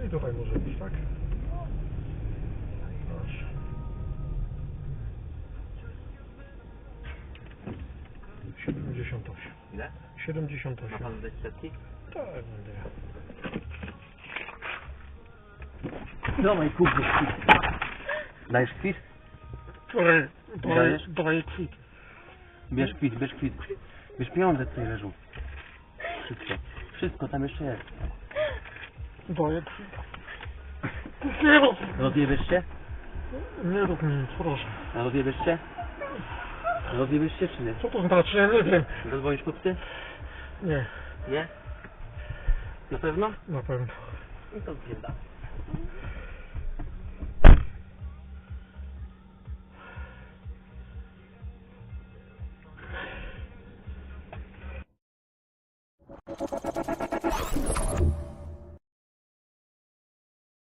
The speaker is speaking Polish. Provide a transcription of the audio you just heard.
I tutaj może być, tak? Proszę. Ile? 78. Ma pan dać setki? Tak, będę ja. Dawaj, kurde, kwit. Dajesz kwit? Dajesz? Daję kwit. Bierz kwit, bierz kwit. Bierz pieniądze, tutaj leżą. Wszystko. Wszystko tam jeszcze jest. Daję kwit. Nie rób! Rozjebiesz się? Nie rób mi nic, proszę. A rozjebiesz się? Rozjebiesz się czy nie? Co to znaczy? Ja nie wiem. Zadzwonisz po psy? Nie, Nie? Na pewno? na pewno. No to bieda.